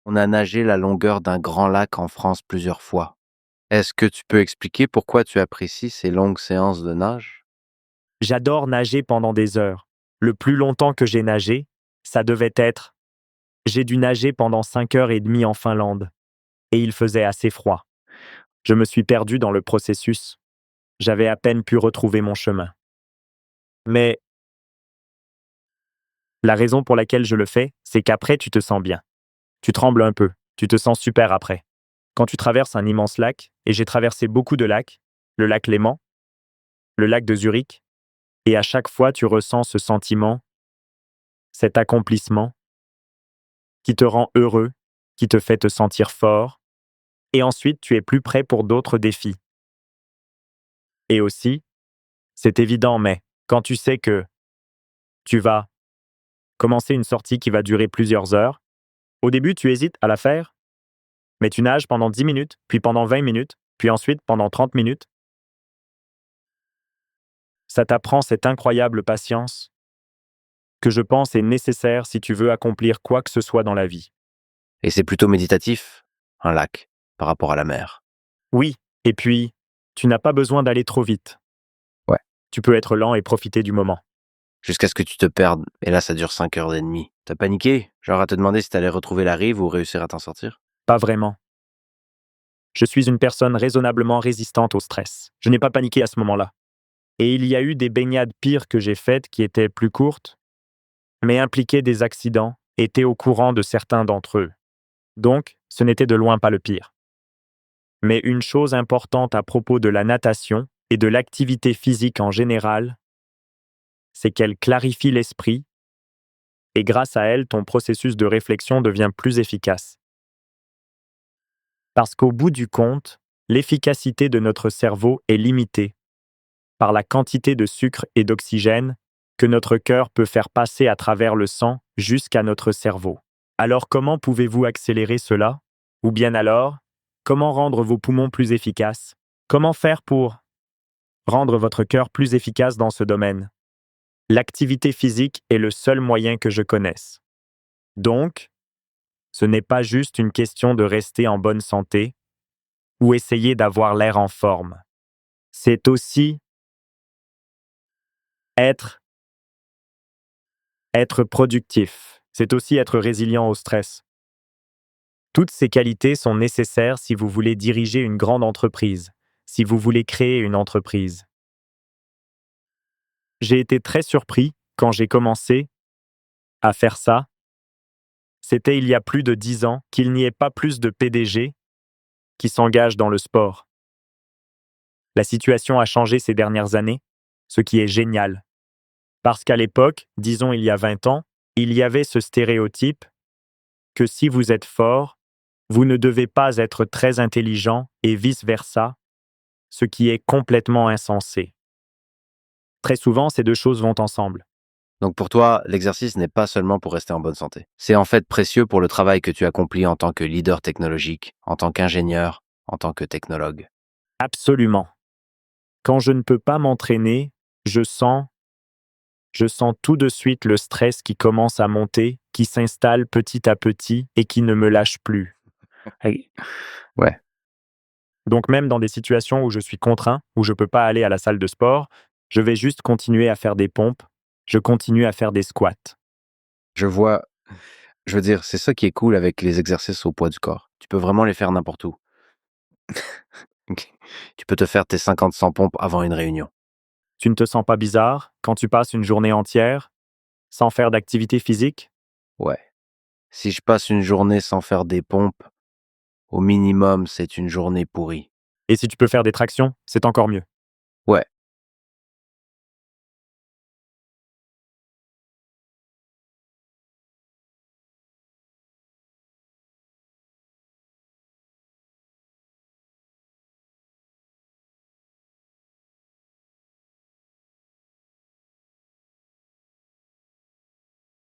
On a nagé la longueur d'un grand lac en France plusieurs fois. Est-ce que tu peux expliquer pourquoi tu apprécies ces longues séances de nage? J'adore nager pendant des heures. Le plus longtemps que j'ai nagé, ça devait être... J'ai dû nager pendant 5 heures et demie en Finlande. Et il faisait assez froid. Je me suis perdu dans le processus. J'avais à peine pu retrouver mon chemin. Mais la raison pour laquelle je le fais, c'est qu'après tu te sens bien. Tu trembles un peu. Tu te sens super après. Quand tu traverses un immense lac, et j'ai traversé beaucoup de lacs, le lac Léman, le lac de Zurich, et à chaque fois tu ressens ce sentiment, cet accomplissement, qui te rend heureux, qui te fait te sentir fort, et ensuite tu es plus prêt pour d'autres défis. Et aussi, c'est évident, mais quand tu sais que tu vas commencer une sortie qui va durer plusieurs heures, au début tu hésites à la faire, mais tu nages pendant 10 minutes, puis pendant 20 minutes, puis ensuite pendant 30 minutes. Ça t'apprend cette incroyable patience que je pense est nécessaire si tu veux accomplir quoi que ce soit dans la vie. Et c'est plutôt méditatif, un lac, par rapport à la mer. Oui, et puis, tu n'as pas besoin d'aller trop vite. Ouais. Tu peux être lent et profiter du moment. Jusqu'à ce que tu te perdes, et là ça dure 5 heures et demie. T'as paniqué? Genre à te demander si t'allais retrouver la rive ou réussir à t'en sortir? Pas vraiment. Je suis une personne raisonnablement résistante au stress. Je n'ai pas paniqué à ce moment-là. Et il y a eu des baignades pires que j'ai faites qui étaient plus courtes, mais impliquaient des accidents, étaient au courant de certains d'entre eux. Donc, ce n'était de loin pas le pire. Mais une chose importante à propos de la natation et de l'activité physique en général, c'est qu'elle clarifie l'esprit et grâce à elle, ton processus de réflexion devient plus efficace. Parce qu'au bout du compte, l'efficacité de notre cerveau est limitée par la quantité de sucre et d'oxygène que notre cœur peut faire passer à travers le sang jusqu'à notre cerveau. Alors comment pouvez-vous accélérer cela? Ou bien alors, comment rendre vos poumons plus efficaces? Comment faire pour rendre votre cœur plus efficace dans ce domaine? L'activité physique est le seul moyen que je connaisse. Donc, ce n'est pas juste une question de rester en bonne santé ou essayer d'avoir l'air en forme. C'est aussi être, être productif. C'est aussi être résilient au stress. Toutes ces qualités sont nécessaires si vous voulez diriger une grande entreprise, si vous voulez créer une entreprise. J'ai été très surpris quand j'ai commencé à faire ça. C'était il y a plus de 10 ans qu'il n'y ait pas plus de PDG qui s'engagent dans le sport. La situation a changé ces dernières années, ce qui est génial. Parce qu'à l'époque, disons il y a 20 ans, il y avait ce stéréotype que si vous êtes fort, vous ne devez pas être très intelligent et vice-versa, ce qui est complètement insensé. Très souvent, ces deux choses vont ensemble. Donc pour toi, l'exercice n'est pas seulement pour rester en bonne santé. C'est en fait précieux pour le travail que tu accomplis en tant que leader technologique, en tant qu'ingénieur, en tant que technologue. Absolument. Quand je ne peux pas m'entraîner, je sens tout de suite le stress qui commence à monter, qui s'installe petit à petit et qui ne me lâche plus. Ouais. Donc même dans des situations où je suis contraint, où je ne peux pas aller à la salle de sport, je vais juste continuer à faire des pompes, je continue à faire des squats. Je vois, je veux dire, c'est ça qui est cool avec les exercices au poids du corps. Tu peux vraiment les faire n'importe où. Ok. Tu peux te faire tes 50-100 pompes avant une réunion. Tu ne te sens pas bizarre quand tu passes une journée entière sans faire d'activité physique? Ouais. Si je passe une journée sans faire des pompes, au minimum, c'est une journée pourrie. Et si tu peux faire des tractions, c'est encore mieux. Ouais.